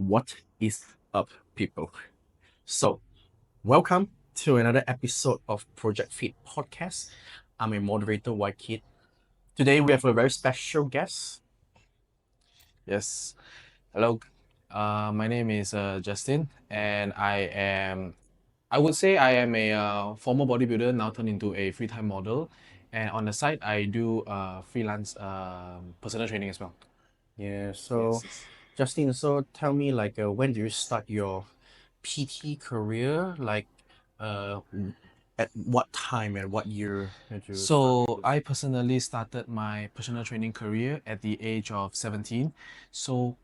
What is up, people? So, welcome to another episode of Project Fit podcast. I'm a moderator, White Kid. Today, we have a very special guest. Yes. Hello. My name is Justin, and I would say I am a former bodybuilder, now turned into a free-time model. And on the side, I do freelance personal training as well. Yeah, so Yes. Justin, so tell me, when do you start your PT career? Uh, at what time and what year did you start? So I personally started my personal training career at the age of 17. So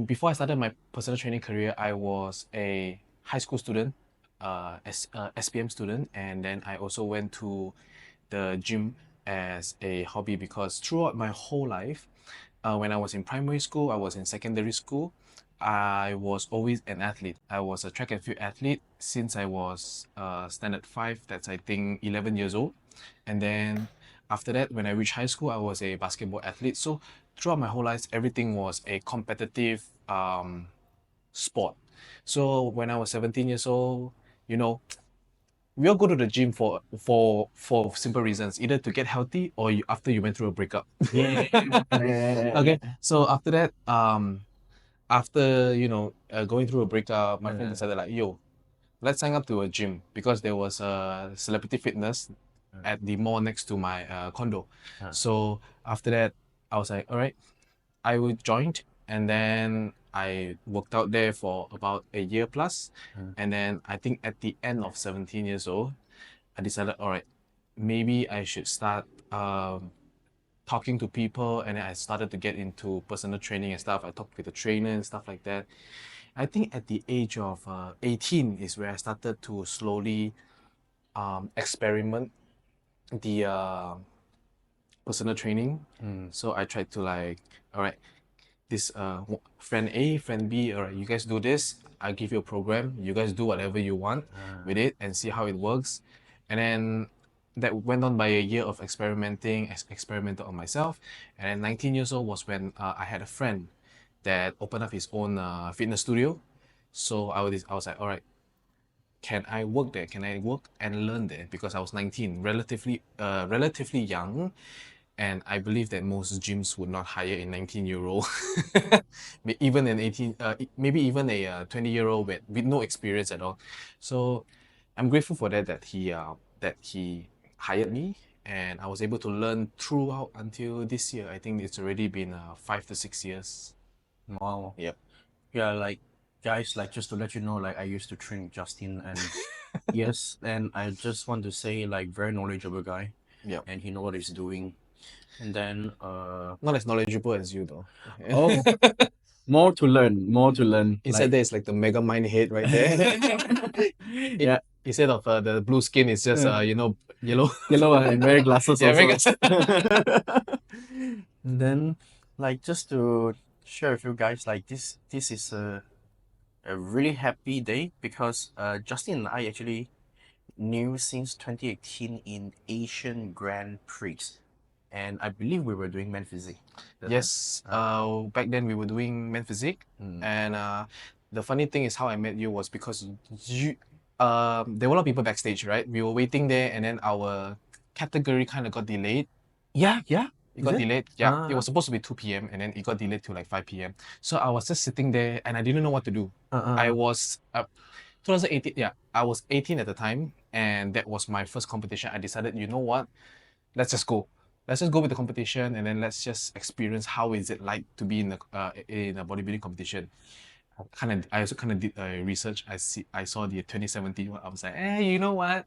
before I started my personal training career, I was a high school student, SPM student, and then I also went to the gym as a hobby because throughout my whole life, when I was in primary school, I was in secondary school, I was always an athlete. I was a track and field athlete since I was standard 5, that's I think 11 years old. And then after that, when I reached high school, I was a basketball athlete. So throughout my whole life, everything was a competitive sport. So when I was 17 years old, you know, we all go to the gym for simple reasons, either to get healthy or after you went through a breakup. Yeah. Okay, so after that, after going through a breakup, my friend decided like, yo, let's sign up to a gym because there was a celebrity fitness at the mall next to my condo. So after that, I was like, all right, I would joined, and then I worked out there for about a year plus. And then I think at the end of 17 years old, I decided, all right, maybe I should start talking to people, and then I started to get into personal training and stuff. I talked with the trainer and stuff like that. I think at the age of 18 is where I started to slowly experiment the personal training. So I tried to like, all right, this friend A, friend B, all right, you guys do this. I give you a program. You guys do whatever you want with it and see how it works. And then that went on by a year of experimenting, experimented on myself. And then 19 years old was when I had a friend that opened up his own fitness studio. So I was like, all right, can I work there? Can I work and learn there? Because I was 19, relatively young, and I believe that most gyms would not hire a 19-year-old, even an 18, maybe even a 20-year-old with no experience at all. So I'm grateful for that he hired me, and I was able to learn throughout until this year. I think it's already been 5 to 6 years. Wow. Yep. Yeah, guys, just to let you know, I used to train Justin, and yes, and I just want to say, very knowledgeable guy, Yep. and he know what he's doing. And then Not as knowledgeable as you though. oh, more to learn, more to learn. Inside there is like the mega mind head right there. Yeah, Instead of the blue skin, it's just yellow. yellow and wear glasses Yeah, very also. good. And then, just to share with you guys, this is a really happy day because Justin and I actually knew since 2018 in Asian Grand Prix, and I believe we were doing men physique. Yes, back then we were doing men physique, and the funny thing is how I met you was because there were a lot of people backstage, right? We were waiting there, and then our category kind of got delayed. Yeah, yeah. It got delayed. Yeah, it Ah. was supposed to be 2 p.m. and then it got delayed to like 5 p.m. So I was just sitting there and I didn't know what to do. I was 2018. Yeah, I was 18 at the time, and that was my first competition. I decided, you know what? Let's just go. Let's just go with the competition, and then let's just experience how is it like to be in a bodybuilding competition. I also kind of did research. I saw the 2017 one. I was like, you know what?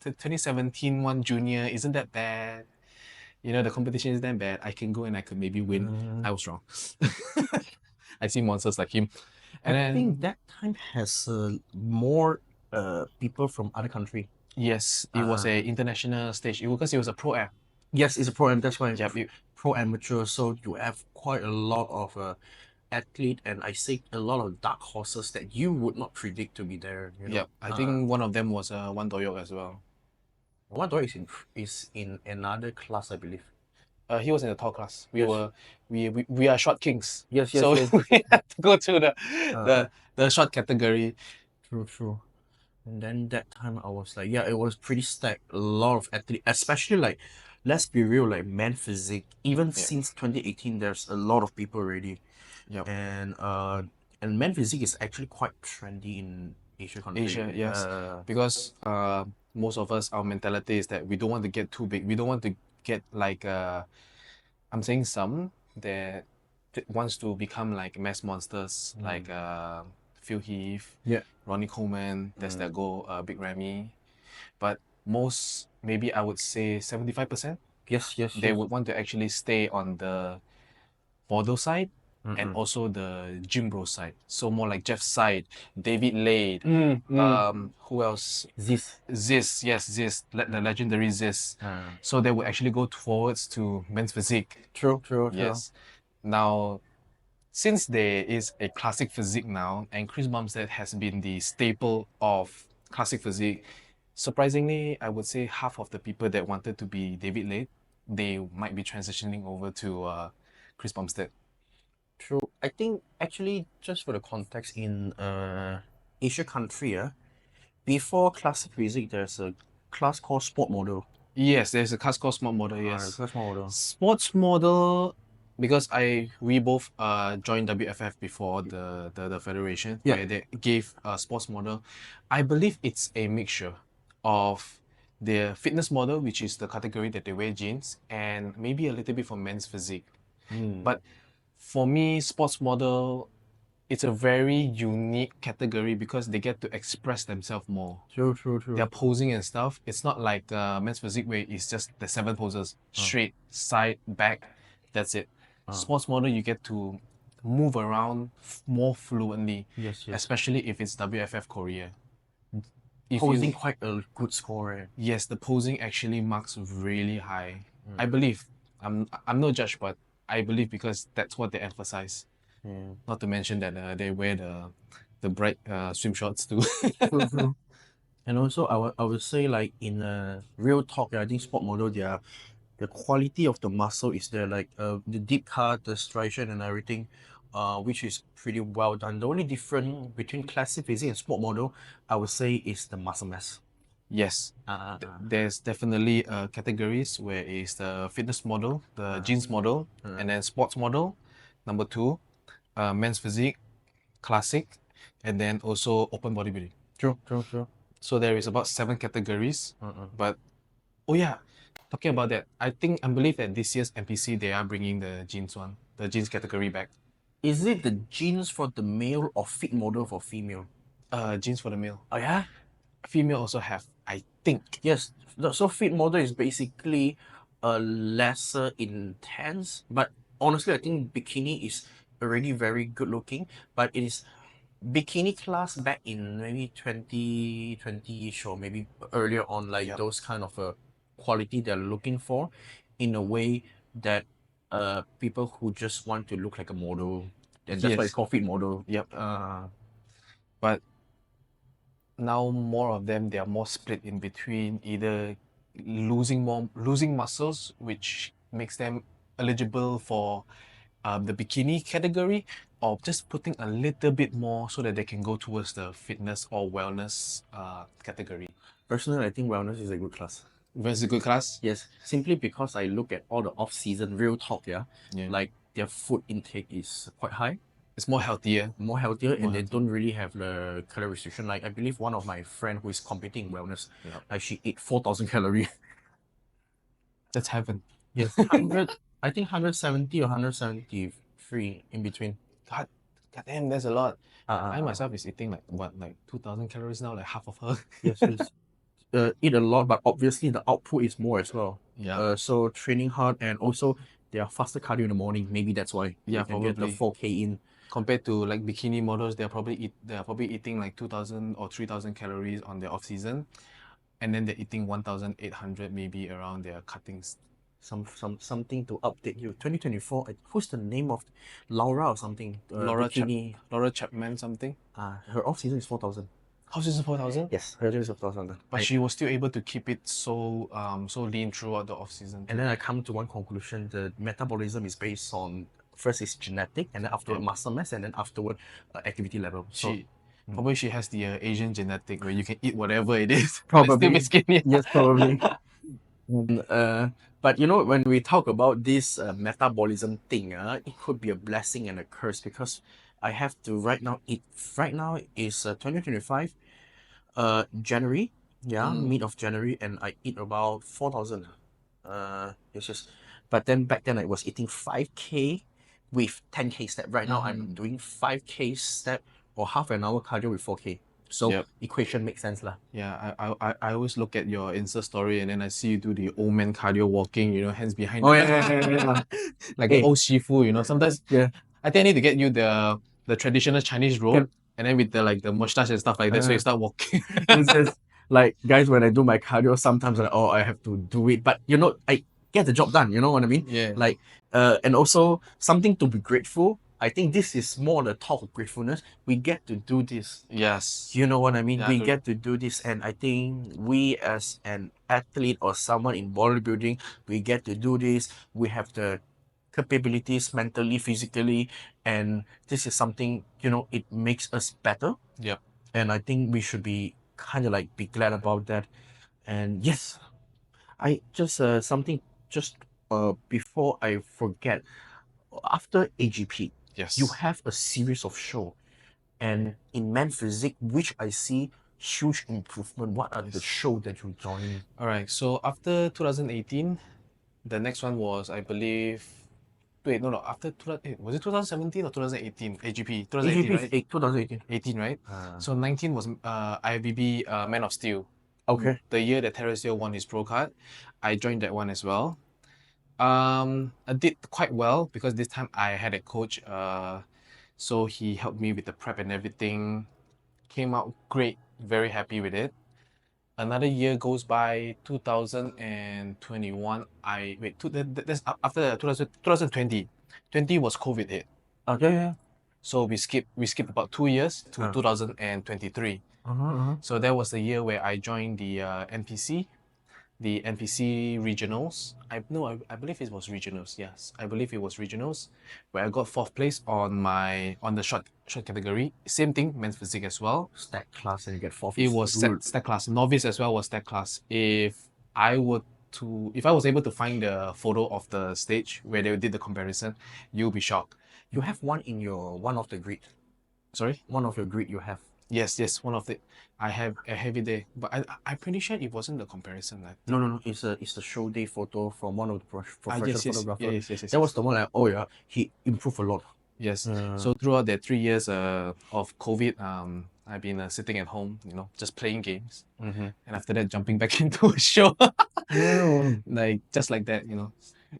The 2017 one junior isn't that bad. The competition is that bad. I can go and I could maybe win. I was wrong. I see monsters like him. And I then think that time has more people from other country. yes, it was a international stage. Because it was a pro app. Yes, it's a pro am. That's why Yep. pro amateur. So you have quite a lot of athlete, and I say a lot of dark horses that you would not predict to be there. Yep. I think one of them was One Doyok as well. One door is in another class, I believe. He was in the tall class. We Yes. were we are short kings. Yes, So yes. we had to go to Uh, the short category. true. And then that time I was like, yeah, it was pretty stacked. A lot of athletes, especially like, let's be real, like man physique. Even since 2018, there's a lot of people already. Yep. And man physique is actually quite trendy in Asia country. Asia, yes. Because most of us, our mentality is that we don't want to get too big. We don't want to get like I'm saying some that wants to become like mass monsters, like Phil Heath, Yeah. Ronnie Coleman, that's their goal, Big Ramy. But most, maybe I would say 75%, Yes. they would want to actually stay on the model side and also the gym bro side. So more like Jeff Side, David Lade, who else? This. Yes, the legendary Ziz. So they would actually go forwards to men's physique. True. Yes. Now, since there is a classic physique now, and Chris Bumstead has been the staple of classic physique, surprisingly, I would say half of the people that wanted to be David Lade, they might be transitioning over to Chris Bumstead. True. I think actually just for the context in Asia country, before classic physique, there's a class called sport model. Yes, there's a class called Smart Model, yes. Class model. Sports Model, because we both joined WFF before the federation, where they gave a sports model. I believe it's a mixture of the fitness model, which is the category that they wear jeans, and maybe a little bit for men's physique. But for me, sports model, it's a very unique category because they get to express themselves more. True. Their posing and stuff, it's not like men's physique where it's just the 7 poses, straight, side, back, that's it. Sports model, you get to move around more fluently, Yes. especially if it's WFF Korea. Posing quite a good score. Yes, the posing actually marks really high. I believe. I'm no judge, but I believe because that's what they emphasize. Not to mention that they wear the bright swim shorts too. True. And also, I would say like in real talk, I think sport model, the quality of the muscle is there, like the deep cut, the striation and everything, which is pretty well done. The only difference between classic physique and sport model, I would say, is the muscle mass. Yes, there's definitely categories where is the fitness model, the jeans model, and then sports model, number 2, men's physique, classic, and then also open bodybuilding. True. So there is about 7 categories. But oh yeah, talking about that, I believe that this year's NPC they are bringing the jeans category back. Is it the jeans for the male or fit model for female? Jeans for the male. Oh yeah? Female also have, I think. Yes. So fit model is basically a lesser intense, but honestly, I think bikini is already very good looking, but it is bikini class back in maybe 2020-ish or maybe earlier on, like those kind of quality they're looking for, in a way that people who just want to look like a model, and that's why it's called fit model. Yep. But now more of them, they are more split in between either losing muscles, which makes them eligible for the bikini category, or just putting a little bit more so that they can go towards the fitness or wellness category. Personally, I think wellness is a good class. Wellness is a good class? Yes, simply because I look at all the off-season real talk, like their food intake is quite high. It's more healthier. And they don't really have the calorie restriction. Like I believe one of my friend who is competing in wellness, like she ate 4,000 calories. That's heaven. Yes, 100. I think 170 or 173 in between. God damn, that's a lot. I myself is eating like 2,000 calories now, like half of her. Yes. Eat a lot, but obviously the output is more as well. Yeah. So training hard, and also they are faster cardio in the morning. Maybe that's why. Yeah, probably get the 4K in. Compared to like bikini models, they're probably eating like 2,000 or 3,000 calories on their off season, and then they're eating 1,800 maybe around their cuttings. Something to update you. 2024. Who's the name of Laura or something? Laura Chapman something. Her off season is 4,000. Off season 4,000? Yes, her gym is 4,000. But she was still able to keep it so so lean throughout the off season. And then I come to one conclusion: the metabolism is based on, first is genetic, and then afterward muscle mass, and then afterward activity level. So Probably she has the Asian genetic where you can eat whatever it is. probably And still be skinny. yes, probably. But you know, when we talk about this metabolism thing, it could be a blessing and a curse, because I have to right now eat. Right now is 2025, January, mid of January, and I eat about 4,000. It's just, but then back then I was eating 5K with 10K step. Right now I'm doing 5K step or half an hour cardio with 4K. So Yep. equation makes sense lah. Yeah, I always look at your Insta story and then I see you do the old man cardio walking, you know, hands behind. Oh yeah. Like Hey. an old shifu, you know. Sometimes I think I need to get you the traditional Chinese robe and then with the mustache and stuff like that, so you start walking. It's just like, guys, when I do my cardio, sometimes I have to do it, but you know, I get the job done. You know what I mean? Yeah. Like, and also something to be grateful. I think this is more the talk of gratefulness. We get to do this. Yes. You know what I mean? Yeah, We good. get to do this, and I think we as an athlete or someone in bodybuilding, we get to do this. We have the capabilities mentally, physically, and this is something, you know, it makes us better. Yep. And I think we should be kind of like be glad about that. And yes, I just something just before I forget, after AGP, Yes. you have a series of show, and in Men Physique, which I see huge improvement. What are the show that you joined? All right. So after 2018, the next one was, I believe, wait, no, after was it 2017 or 2018? AGP, 2018, AGP right? is 2018. 18, right? So 19 was IFBB Man of Steel. Okay. The year that Terrestrial won his pro card, I joined that one as well. I did quite well because this time I had a coach. So he helped me with the prep and everything. Came out great, very happy with it. Another year goes by, 2021. That's after 2020. 20 was COVID hit. Okay. Yeah. So we skipped about 2 years to 2023. So that was the year where I joined the NPC, the NPC regionals. I believe it was regionals. Yes, I believe it was regionals, where I got 4th place on the short category. Same thing, men's physique as well. Stack class and you get 4th. It was stack class. Novice as well was stack class. If I was able to find the photo of the stage where they did the comparison, you'll be shocked. You have one in your one of the grid. Sorry? One of your grid you have. Yes, one of the. I have it there, but I'm pretty sure it wasn't the comparison. No. It's the show day photo from one of the professional photographers. Yes. That was the one like, oh yeah, he improved a lot. Yes. So throughout that 3 years of COVID, I've been sitting at home, you know, just playing games, and after that jumping back into a show, like just like that, you know.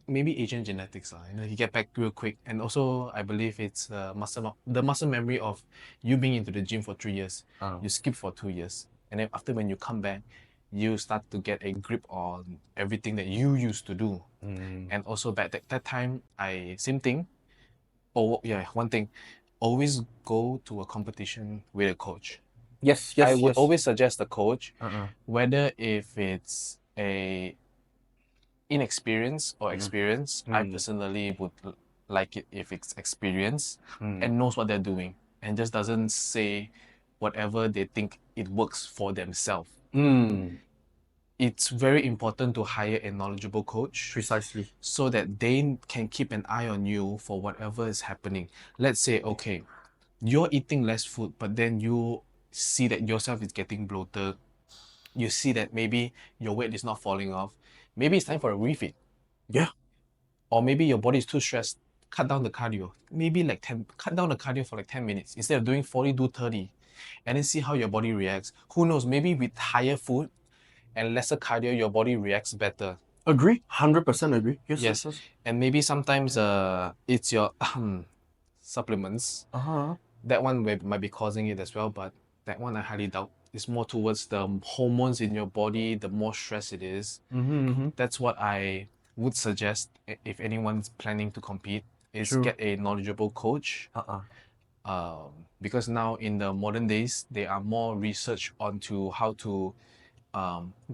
Maybe Asian genetics, you know, you get back real quick, and also I believe it's the muscle memory of you being into the gym for 3 years. You skip for 2 years, and then after when you come back, you start to get a grip on everything that you used to do, and also back that time, same thing. Oh yeah, one thing, always go to a competition with a coach. Yes. I would always suggest a coach, whether if it's a inexperienced or experience. I personally would like it if it's experienced and knows what they're doing and just doesn't say whatever they think it works for themselves. It's very important to hire a knowledgeable coach. Precisely. So that they can keep an eye on you for whatever is happening. Let's say, okay, you're eating less food, but then you see that yourself is getting bloated. You see that maybe your weight is not falling off. Maybe it's time for a refeed. Yeah. Or maybe your body is too stressed. Cut down the cardio. Maybe cut down the cardio for like 10 minutes. Instead of doing 40, do 30. And then see how your body reacts. Who knows, maybe with higher food and lesser cardio, your body reacts better. Agree. 100% agree. Yes. And maybe sometimes it's your supplements. That one might be causing it as well, but that one I highly doubt. It's more towards the hormones in your body, the more stress it is. That's what I would suggest if anyone's planning to compete, is get a knowledgeable coach Because now in the modern days, there are more research onto how to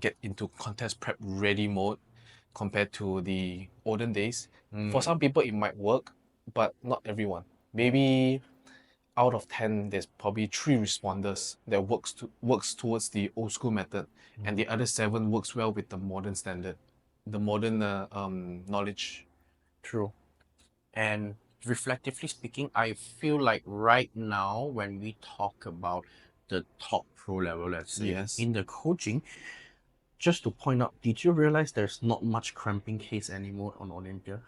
get into contest prep ready mode compared to the olden days. For some people, it might work, but not everyone. Maybe out of 10, there's probably 3 responders that works towards the old school method, and the other 7 works well with the modern standard, the modern knowledge. True. And reflectively speaking, I feel like right now when we talk about the top pro level, let's say, Yes. in the coaching, just to point out, did you realize there's not much cramping case anymore on Olympia?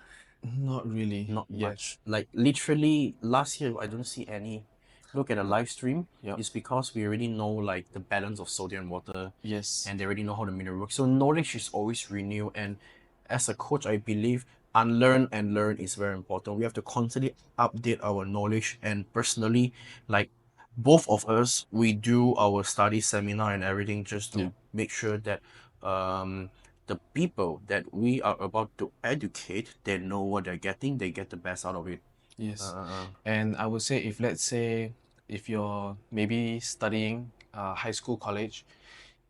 Not really. Not Yes. much. Like literally last year I don't see any. Look at a live stream. Yep. It's because we already know like the balance of sodium and water, Yes. and they already know how the mineral works. So knowledge is always renewed, and as a coach, I believe unlearn and learn is very important. We have to constantly update our knowledge, and personally, like both of us, we do our study seminar and everything just to Yeah. make sure that the people that we are about to educate, they know what they're getting, they get the best out of it. Yes. And I would say let's say if you're maybe studying high school, college,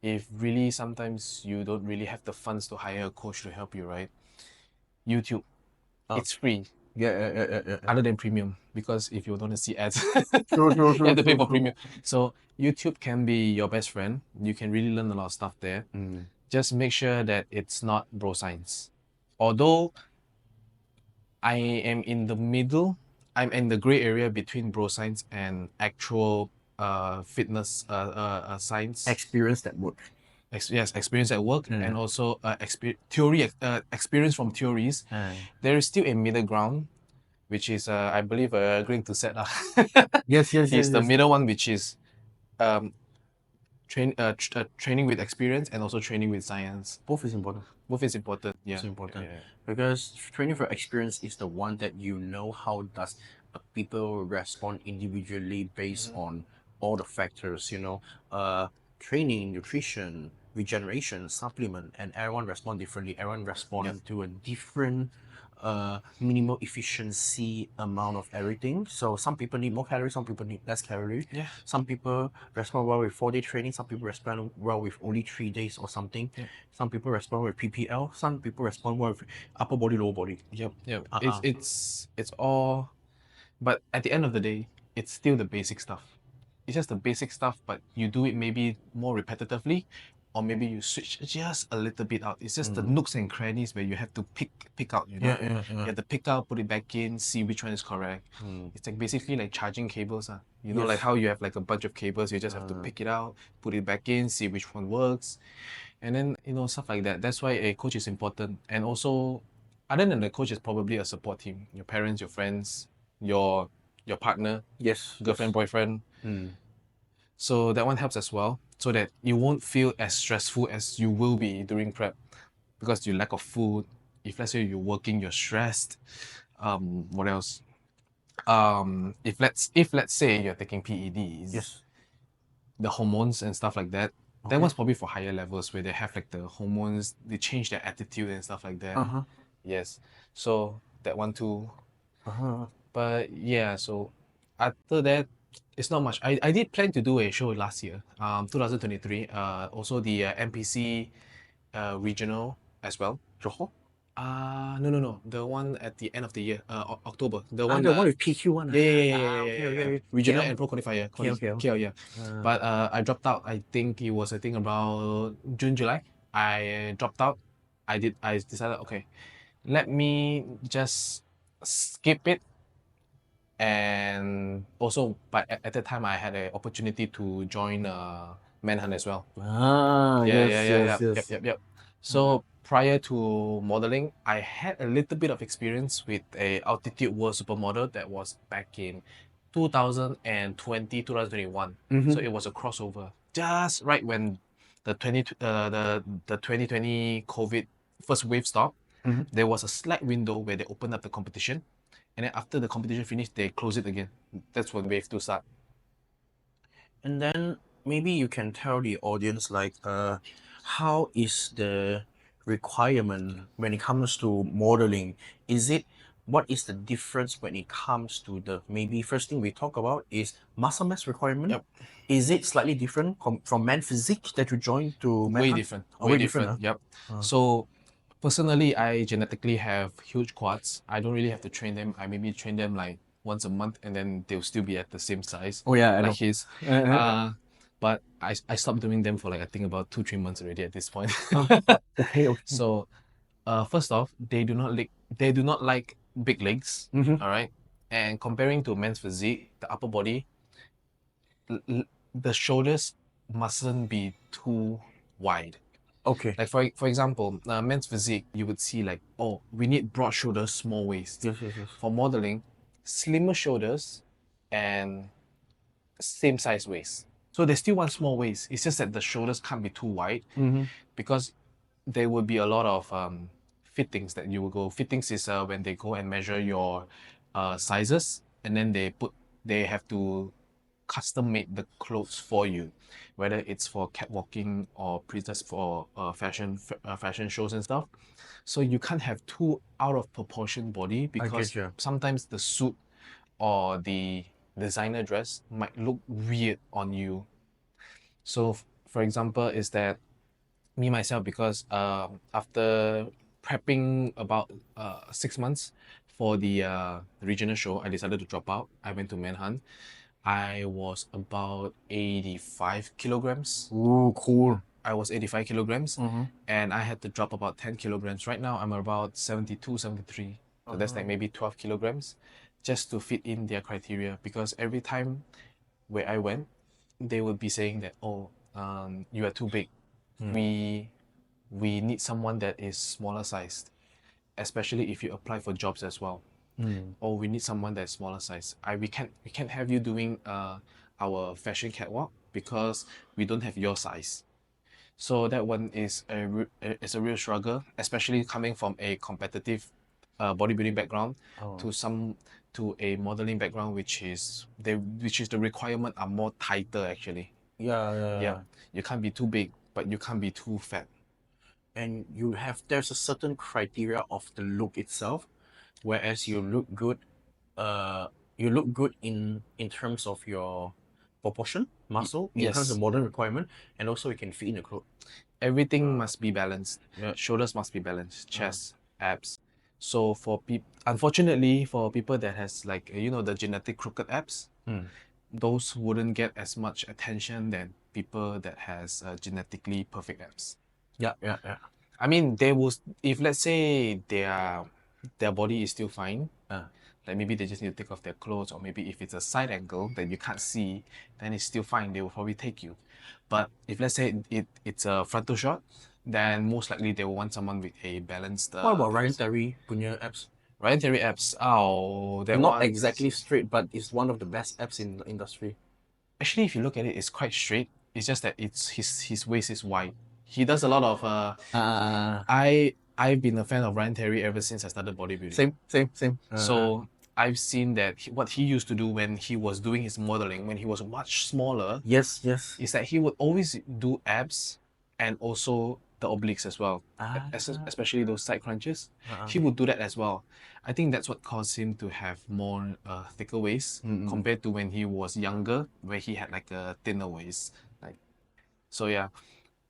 if really sometimes you don't really have the funds to hire a coach to help you, right? YouTube, it's free. Yeah. Other than premium, because if you don't want to see ads, True, you have to pay for premium. So YouTube can be your best friend. You can really learn a lot of stuff there. Just make sure that it's not bro science. Although I am in the middle, I'm in the gray area between bro science and actual fitness science. Experience that work. Yes, experience at work, and also experience from theories. There is still a middle ground, which is I believe agreeing to set. Yes. He's the middle one, which is training with experience and also training with science. Both is important. Both is important. Yeah. It's important. Yeah. Because training for experience is the one that you know how does people respond individually based on all the factors, training, nutrition, regeneration, supplement, and everyone respond differently. Everyone respond to a different minimal efficiency amount of everything. So some people need more calories, some people need less calories. Yeah. Some people respond well with 4-day training, some people respond well with only 3 days or something. Some people respond with PPL, some people respond well with upper body, lower body. Yep. It's all, but at the end of the day, it's still the basic stuff. It's just the basic stuff, but you do it maybe more repetitively, or maybe you switch just a little bit out. It's just the nooks and crannies where you have to pick out, You have to pick out, put it back in, see which one is correct. It's like basically like charging cables. Like how you have like a bunch of cables, you just have to pick it out, put it back in, see which one works. And then, stuff like that. That's why a coach is important. And also, other than the coach, is probably a support team. Your parents, your friends, your partner, girlfriend, boyfriend. So that one helps as well, so that you won't feel as stressful as you will be during prep, because you lack of food. If let's say you're working, you're stressed. What else? If let's say you're taking PEDs, the hormones and stuff like that. That one's probably for higher levels where they have like the hormones, they change their attitude and stuff like that. Yes. So that one too. But yeah, so after that, it's not much. I did plan to do a show last year, 2023. Also the NPC regional as well. Johor? No. The one at the end of the year, October. The one with PQ one. Yeah. Regional and pro qualifier. KL. Yeah. But I dropped out. I think it was about June, July. I dropped out. I decided, okay, let me just skip it. And also, but at that time, I had an opportunity to join Manhunt as well. Yep. So prior to modeling, I had a little bit of experience with a altitude world supermodel that was back in 2020, 2021. So it was a crossover, just right when the 2020 COVID first wave stopped. There was a slight window where they opened up the competition. And then after the competition finished, they close it again. That's when wave 2 start. And then maybe you can tell the audience how is the requirement when it comes to modeling? Is it what is the difference when it comes to the, maybe first thing we talk about is muscle mass requirement. Yep. Is it slightly different from Man Physique that you joined to Way Manhunt? different. Oh, Way way different. different, Yep. So personally, I genetically have huge quads. I don't really have to train them. I maybe train them like once a month, and then they'll still be at the same size. Oh yeah, I like know. his. But I stopped doing them for like I think about 2-3 months already at this point. Okay, okay. So, first off, they do not like big legs. Mm-hmm. All right, and comparing to men's physique, the upper body, the shoulders mustn't be too wide. Okay. Like for example, men's physique, you would see like, oh, we need broad shoulders, small waist. Yes, yes, yes. For modeling, slimmer shoulders and same size waist. So they still want small waist. It's just that the shoulders can't be too wide Mm-hmm. because there will be a lot of fittings that you will go. Fittings is when they go and measure your sizes, and then they have to custom made the clothes for you, whether it's for catwalking or just for fashion shows and stuff. So you can't have too out of proportion body because you. sometimes the suit or the designer dress might look weird on you. So for example, is that me myself, because after prepping about 6 months for the regional show, I decided to drop out. I went to Manhunt. I was about 85 kilograms. Ooh, cool. I was 85 kilograms Mm-hmm. and I had to drop about 10 kilograms. Right now, I'm about 72, 73. So that's like maybe 12 kilograms just to fit in their criteria, because every time where I went, they would be saying that, oh, you are too big. We need someone that is smaller sized, especially if you apply for jobs as well. Or we need someone that's smaller size. We can't have you doing our fashion catwalk because we don't have your size. So that one is is a real struggle, especially coming from a competitive bodybuilding background to a modeling background, which is the requirement are more tighter actually. Yeah. You can't be too big, but you can't be too fat. And there's a certain criteria of the look itself, whereas you look good in terms of your proportion, muscle, in terms of Yes. modern requirement, and also you can fit in the clothes. Everything must be balanced. Yeah. Shoulders must be balanced, chest, abs. So unfortunately, for people that has like the genetic crooked abs, those wouldn't get as much attention than people that has genetically perfect abs. Yeah. I mean, they will, if let's say their body is still fine, like maybe they just need to take off their clothes, or maybe if it's a side angle that you can't see, then it's still fine. They will probably take you. But if let's say it's a frontal shot, then most likely they will want someone with a balanced. What about Ryan Terry punya abs? Ryan Terry abs? Oh, that Not one. exactly straight, but it's one of the best abs in the industry. Actually, if you look at it, it's quite straight. It's just that it's his waist is wide. He does a lot of I've been a fan of Ryan Terry ever since I started bodybuilding. Same. So I've seen that what he used to do when he was doing his modeling, when he was much smaller, yes. is that he would always do abs and also the obliques as well, especially those side crunches. He would do that as well. I think that's what caused him to have more thicker waist compared to when he was younger, where he had like a thinner waist. So yeah,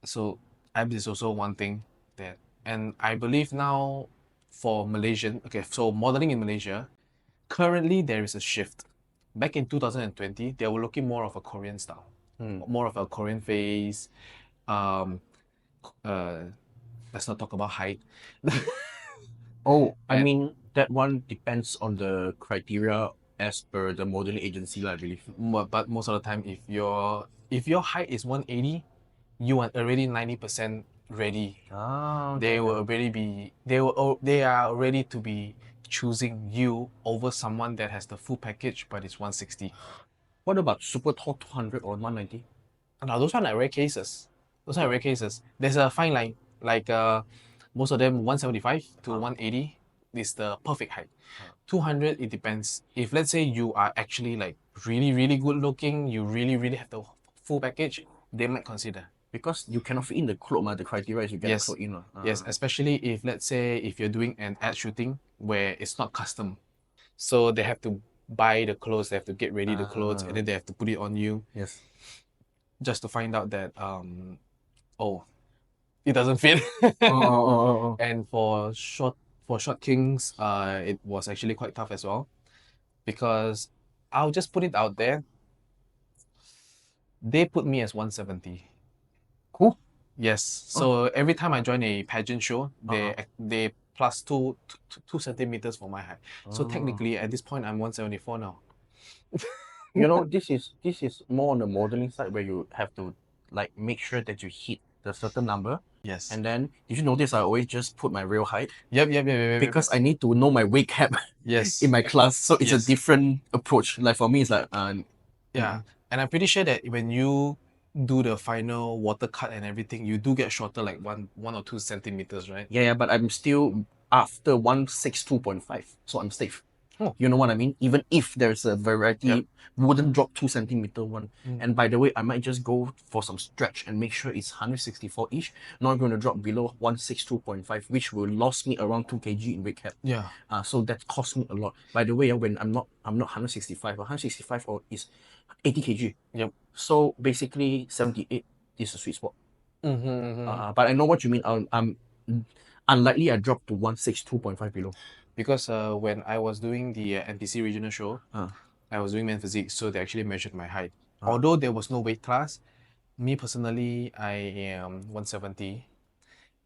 so abs is also one thing that, and I believe now for Malaysian, okay, so modeling in Malaysia, currently there is a shift. Back in 2020, they were looking more of a Korean style, more of a Korean face. Um, let's not talk about height. Oh, I mean, that one depends on the criteria as per the modeling agency, I believe. But most of the time, if your height is 180, you are already 90% ready. They will already be they are ready to be choosing you over someone that has the full package but it's 160. What about super tall 200 or 190? Now those are like rare cases. There's a fine line. Like most of them 175 to 180 is the perfect height. 200, it depends. If let's say you are actually like really good looking, you really have the full package, they might consider. Because you cannot fit in the clothes, the criteria is you get the Yes. clothes in. Yes, especially if let's say if you're doing an ad shooting where it's not custom. So they have to buy the clothes, they have to get ready the clothes, and then they have to put it on you Yes. just to find out that oh, it doesn't fit. Oh. And for short kings, it was actually quite tough as well because I'll just put it out there. They put me as 170. Cool. Yes. So every time I join a pageant show, they plus two centimeters for my height. So technically, at this point, I'm 174 now. You know, this is more on the modeling side where you have to like make sure that you hit the certain number. Yes. And then did you notice I always just put my real height? Yep. Because I need to know my weight cap Yes. in my class. So it's a Yes. different approach. Like for me, it's like Yeah. And I'm pretty sure that when you do the final water cut and everything, you do get shorter like one or 2 centimeters, right? yeah, but I'm still after 162.5, so I'm safe. Oh. You know what I mean? Even if there's a variety, Yep. wouldn't drop 2 centimeter one. And by the way, I might just go for some stretch and make sure it's 164-ish, not going to drop below 162.5, which will lose me around 2 kg in weight cap. Yeah. So that cost me a lot. By the way, when I'm not 165, 165 or is 80 kg. Yep. So basically 78 is a sweet spot. Mm-hmm. But I know what you mean. I'm unlikely I dropped to 162.5 below. Because when I was doing the NPC regional show, I was doing Physique, so they actually measured my height. Although there was no weight class, me personally, I am 170.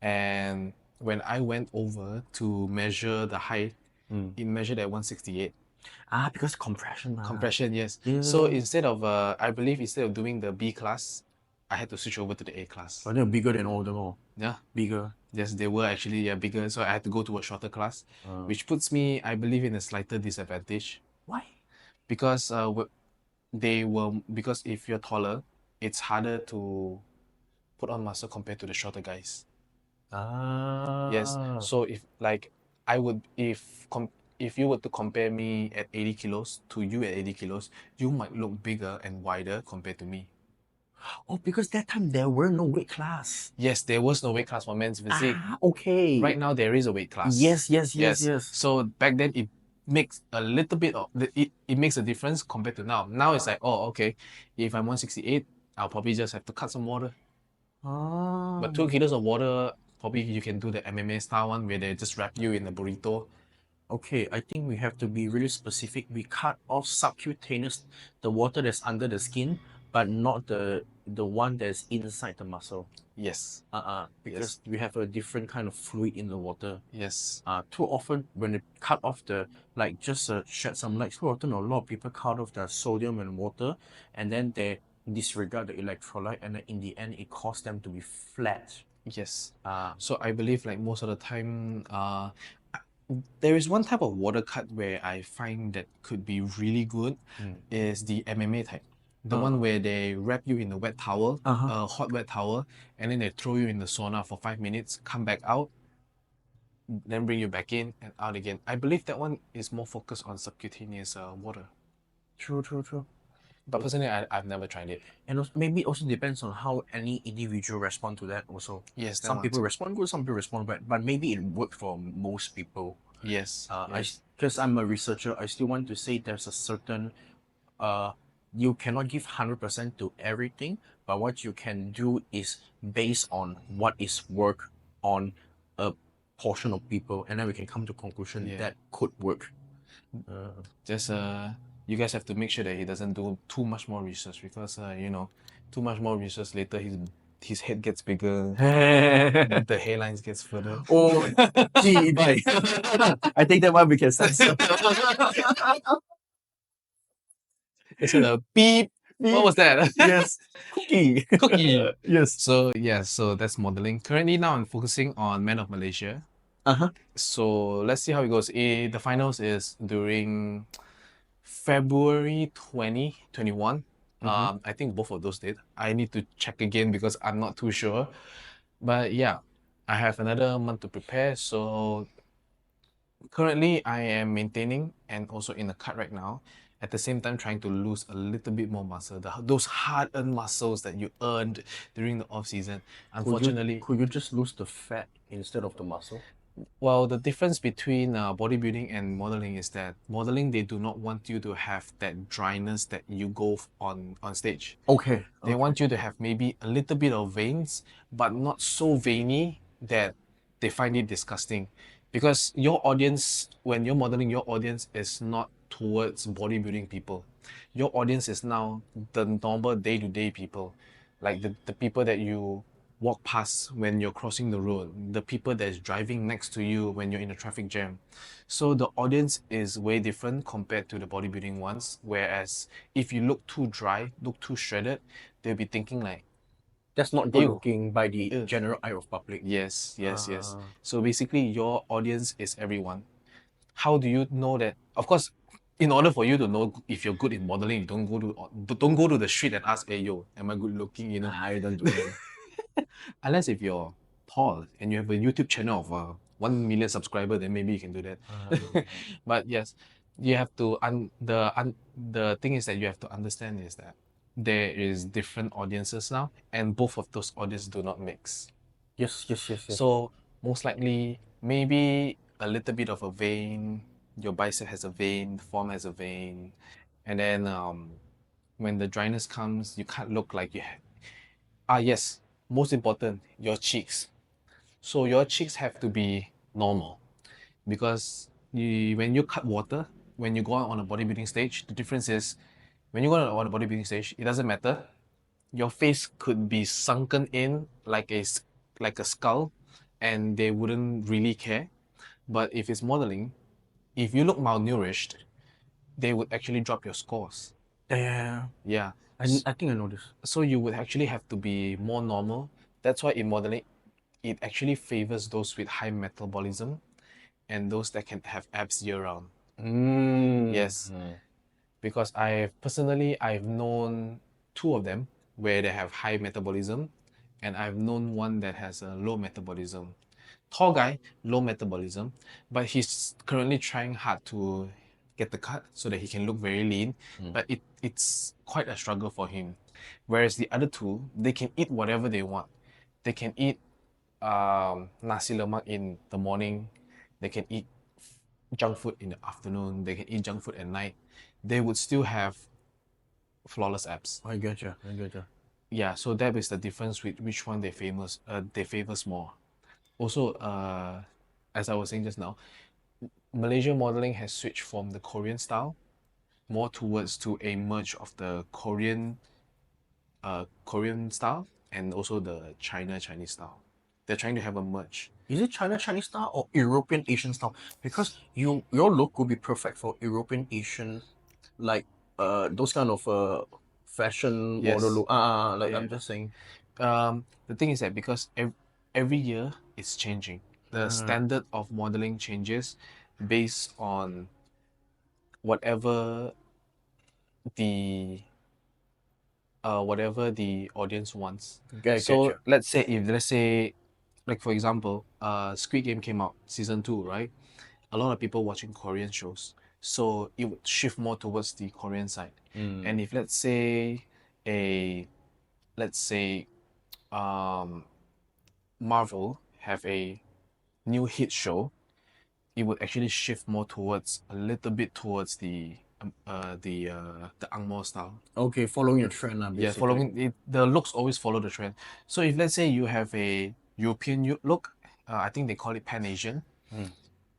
And when I went over to measure the height, it measured at 168. Because compression. Compression, yes. Yeah. So instead of, I believe instead of doing the B class, I had to switch over to the A class. But they're bigger than all of them all. Yeah. Bigger. Yes, they were actually bigger, so I had to go to a shorter class, which puts me, I believe, in a slighter disadvantage. Why? Because because if you're taller, it's harder to put on muscle compared to the shorter guys. Yes. So if like I would if you were to compare me at 80 kilos to you at 80 kilos, you might look bigger and wider compared to me. Oh, because that time there were no weight class. Yes, there was no weight class for men's physique. Okay. Right now there is a weight class. Yes. So back then it makes a little bit of it makes a difference compared to now. Now it's like, oh, okay, if I'm 168, I'll probably just have to cut some water. But 2 kilos of water, probably you can do the MMA style one where they just wrap you in a burrito. Okay, I think we have to be really specific. We cut off subcutaneous, the water that's under the skin, but not the one that's inside the muscle. Yes. Because we have a different kind of fluid in the water. Yes. Too often when they cut off the just shed some light, too often a lot of people cut off the sodium and water, and then they disregard the electrolyte, and then in the end it causes them to be flat. Yes. So I believe like most of the time, there is one type of water cut where I find that could be really good is the MMA type. The one where they wrap you in a wet towel, a hot wet towel, and then they throw you in the sauna for 5 minutes, come back out, then bring you back in and out again. I believe that one is more focused on subcutaneous water. True. But personally, I've never tried it. And also, maybe it also depends on how any individual respond to that also. Yes, some people respond good, some people respond bad, but maybe it worked for most people. Yes. Because I'm a researcher, I still want to say there's a certain you cannot give 100% to everything, but what you can do is based on what is work on a portion of people, and then we can come to conclusion that could work. Just you guys have to make sure that he doesn't do too much more research because too much more research later his head gets bigger, the hairlines gets further. Oh, gee, bye. I think that one we can censor. It's a beep. What was that? Yes, cookie. Yes. So that's modeling. Currently now I'm focusing on Men of Malaysia. So let's see how it goes. The finals is during February 2021. I think both of those dates. I need to check again because I'm not too sure. But yeah, I have another month to prepare. So currently I am maintaining and also in the cut right now. at the same time trying to lose a little bit more muscle, those hard-earned muscles that you earned during the off season. Unfortunately, Could you just lose the fat instead of the muscle? well, the difference between bodybuilding and modeling is that modeling, they do not want you to have that dryness that you go on stage. Okay. They Okay. want you to have maybe a little bit of veins, but not so veiny that they find it disgusting. Because your audience, when you're modeling, your audience is not towards bodybuilding people. Your audience is now the normal day-to-day people, like the people that you walk past when you're crossing the road, the people that's driving next to you when you're in a traffic jam. So the audience is way different compared to the bodybuilding ones. Whereas if you look too dry, look too shredded, they'll be thinking like, That's not good ew, looking by the ew. general eye of public. Yes. So basically, your audience is everyone. How do you know that? Of course, in order for you to know if you're good in modeling, you don't go to the street and ask, "Hey yo, am I good looking?" You know, I don't do that. unless if you're tall and you have a YouTube channel of 1 million subscribers, then maybe you can do that. But yes, you have to the thing is that you have to understand is that there is different audiences now, and both of those audiences do not mix. Yes. So most likely, maybe a little bit of a vein, your bicep has a vein, the form has a vein, and then when the dryness comes, you can't look like you have. Ah yes, most important, your cheeks. So your cheeks have to be normal because when you cut water, when you go out on a bodybuilding stage, the difference is when you go out on a bodybuilding stage, it doesn't matter. Your face could be sunken in like a skull, and they wouldn't really care. But if it's modeling, if you look malnourished, they would actually drop your scores. Yeah. Yeah. I think I know this. So you would actually have to be more normal. That's why in modeling, it actually favors those with high metabolism and those that can have abs year round. Yes, because I've known two of them where they have high metabolism, and I've known one that has a low metabolism. Tall guy, low metabolism, but he's currently trying hard to get the cut so that he can look very lean. But it's quite a struggle for him. Whereas the other two, they can eat whatever they want. They can eat nasi lemak in the morning. They can eat junk food in the afternoon. They can eat junk food at night. They would still have flawless abs. I get you. Yeah, so that is the difference with which one they favors more. Also, as I was saying just now, Malaysia modeling has switched from the Korean style more towards to a merge of the Korean style and also the Chinese style. They're trying to have a merge. Is it Chinese style or European Asian style? Because your look would be perfect for European Asian, like those kind of fashion model Yes. look. Like Yeah. I'm just saying. The thing is that because every year it's changing, the standard of modeling changes based on whatever the whatever the audience wants. Get So you. let's say like for example, Squid Game came out season 2, right? A lot of people watching Korean shows, so it would shift more towards the Korean side. And if a let's say Marvel have a new hit show, it would actually shift more towards a little bit towards the Angmo style. Okay, following your trend, Yeah, basically. following it, the looks always follow the trend. So if let's say you have a European look, I think they call it Pan Asian.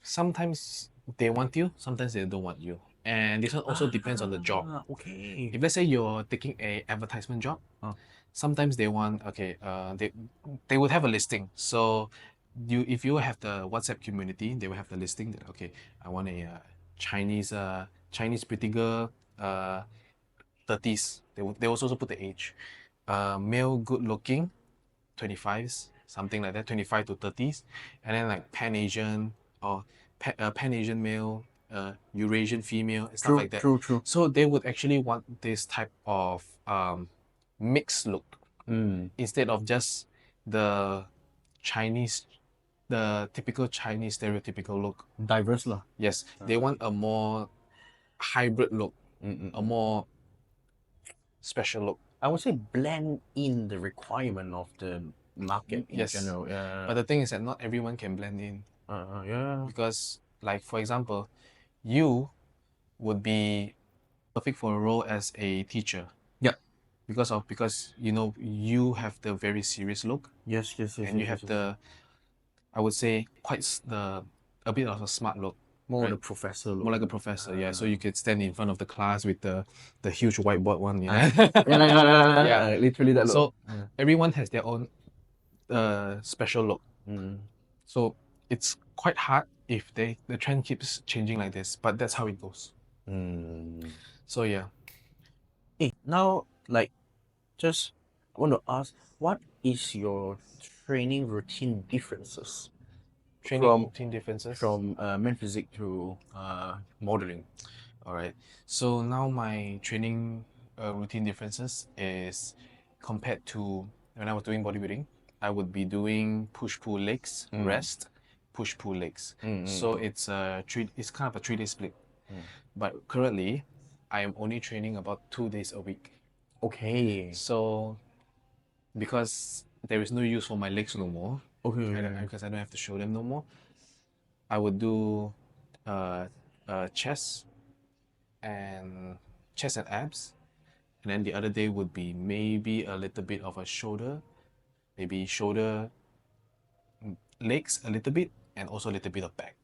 Sometimes they want you, sometimes they don't want you, and this one also depends on the job. Okay. If let's say you're taking a advertisement job, sometimes they want they would have a listing. So if you have the WhatsApp community, they will have the listing that okay, I want a Chinese pretty girl, 30s. They also put the age. Male good looking, 25s, something like that, 25 to 30s, and then like Pan Asian or Pan Asian male, Eurasian female, and stuff like that. True. So they would actually want this type of mixed look instead of just the Chinese, the typical Chinese stereotypical look. Diverse lah. Yes, they want a more hybrid look. a more special look. I would say blend in the requirement of the market in Yes. general. Yeah. But the thing is that not everyone can blend in. Yeah. Because, like, for example, you would be perfect for a role as a teacher. Yeah. Because you know you have the very serious look. Yes. And you have the, I would say, a bit of a smart look. More right? the professor look. More like a professor, yeah. So you could stand in front of the class with the huge whiteboard one, yeah. Yeah. Literally that look. So everyone has their own special look. So it's quite hard if the trend keeps changing like this, but that's how it goes. So yeah. Hey, now like just I want to ask, what is your training routine differences Routine differences. from men physique to modeling? All right. So now my training routine differences is compared to when I was doing bodybuilding, I would be doing push-pull legs, rest, push-pull legs. So it's kind of a 3-day split. But currently, I am only training about 2 days a week. Okay. So because there is no use for my legs no more, Okay. because I don't have to show them no more, I would do chest and abs, and then the other day would be maybe a little bit of a shoulder, maybe shoulder, legs a little bit, and also a little bit of back.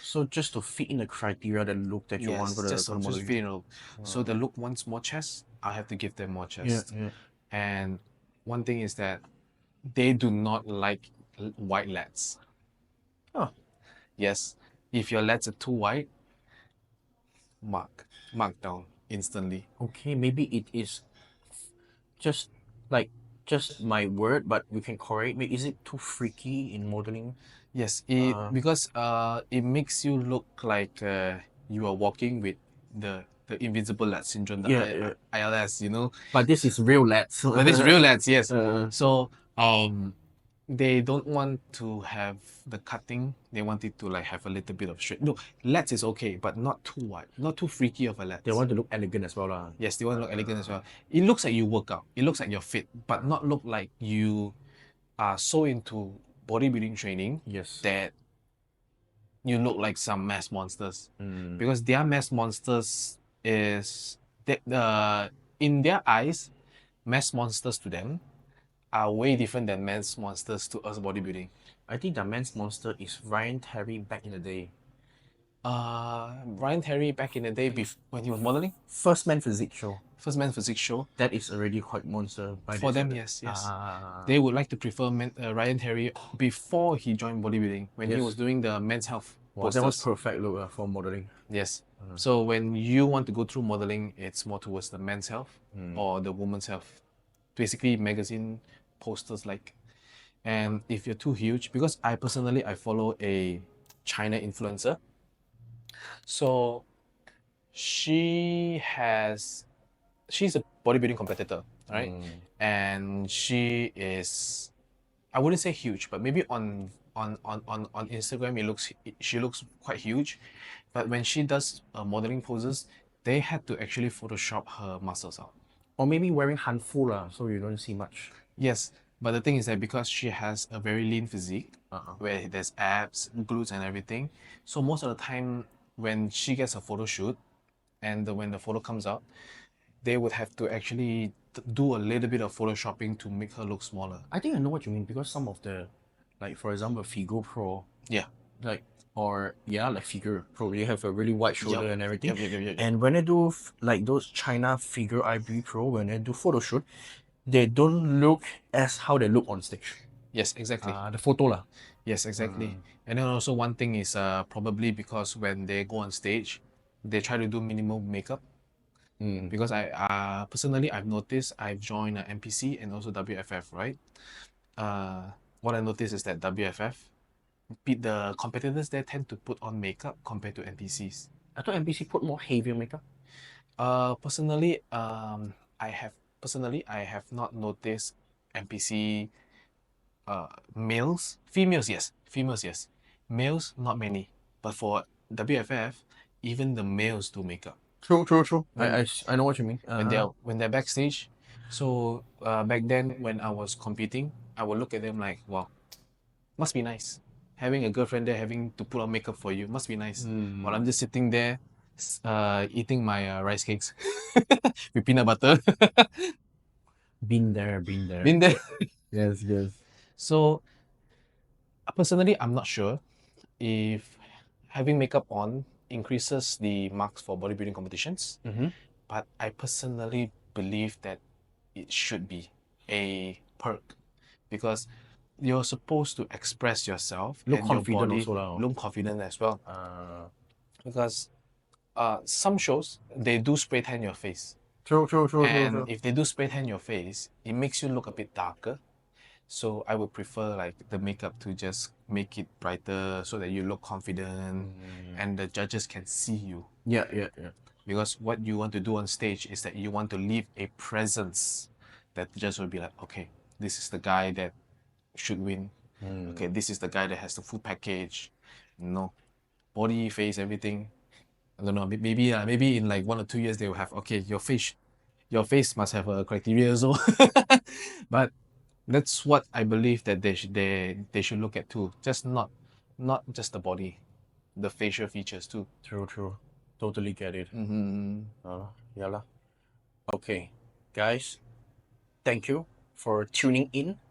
So just to fit in the criteria, the look that you want for the just modeling. fit in a look. So the look wants more chest, I have to give them more chest. Yeah. And one thing is that they do not like white lats. Oh. Yes, if your lats are too white, mark down instantly. Okay, maybe it is just my word, but we can correct me. Is it too freaky in modeling? Yes, because it makes you look like you are walking with the invisible lat syndrome, the ILS, you know. But this is real lads. But it's real lats, yes. So they don't want to have the cutting. They want it to like have a little bit of straight. No, lats is okay, but not too wide, not too freaky of a lats. They want to look elegant as well, lah. Yes, they want to look elegant as well. It looks like you work out. It looks like you're fit, but not look like you are so into bodybuilding training that you look like some mass monsters. Because their mass monsters is that in their eyes, mass monsters to them are way different than mass monsters to us bodybuilding. I think the man's monster is Ryan Terry back in the day. Ryan Terry back in the day when he was modeling. First Man Physique show. That is already quite monster. For them, yes. They would like to prefer Ryan Terry before he joined bodybuilding, when he was doing the men's health posters. That was perfect look for modeling. Yes. So when you want to go through modeling, it's more towards the men's health or the women's health. Basically, magazine posters like. And if you're too huge, because I follow a China influencer. So she's a bodybuilding competitor, right? And she is, I wouldn't say huge, but maybe on Instagram she looks quite huge. But when she does modeling poses, they had to actually Photoshop her muscles out. Or maybe wearing handful lah, so you don't see much. Yes, but the thing is that because she has a very lean physique, where there's abs, glutes and everything, so most of the time when she gets a photo shoot and when the photo comes out, they would have to actually do a little bit of photoshopping to make her look smaller. I think I know what you mean, because some of the, like for example, Figo Pro. Yeah. Like Figure Pro, they have a really wide shoulder and everything. Yep. And when they do like those China Figure IB Pro, when they do photo shoot, they don't look as how they look on stage. Yes, exactly. The photo lah. Yes, exactly. And then also one thing is probably because when they go on stage, they try to do minimal makeup. Because I personally, I've noticed, I've joined NPC and also WFF, right? What I noticed is that WFF, the competitors there tend to put on makeup compared to NPCs. I thought NPC put more heavier makeup. Personally, I have not noticed NPC females yes, males not many, but for WFF, even the males do makeup. True, true, true. When I know what you mean. when they're backstage. So back then when I was competing, I would look at them like, wow, must be nice. Having a girlfriend there, having to put on makeup for you, must be nice. While I'm just sitting there, eating my rice cakes with peanut butter. Been there, been there. Been there. Yes, yes. So personally, I'm not sure if having makeup on increases the marks for bodybuilding competitions, but I personally believe that it should be a perk because you're supposed to express yourself Look and your confident body also lah. look confident as well. Because some shows they do spray tan your face, True, true, true, true, and true. if they do spray tan your face, it makes you look a bit darker. So I would prefer like the makeup to just make it brighter so that you look confident and the judges can see you. Yeah, yeah, yeah. Because what you want to do on stage is that you want to leave a presence that the judge will be like, okay, this is the guy that should win. Okay, this is the guy that has the full package. You know, body, face, everything. I don't know. Maybe in like 1 or 2 years they will have, okay, your face must have a criteria also. But that's what I believe that they should look at too. Just not just the body, the facial features too. True, true. Totally get it. Mm-hmm. Yeah lah. Okay, guys, thank you for tuning in,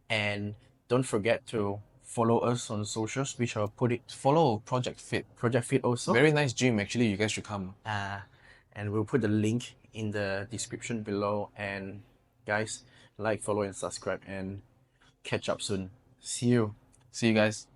and don't forget to follow us on socials, which I'll put it. Follow ProjectFit. ProjectFit also. Very nice gym actually. You guys should come. And we'll put the link in the description below. And guys, like, follow, and subscribe, and catch up soon. See you. See you guys.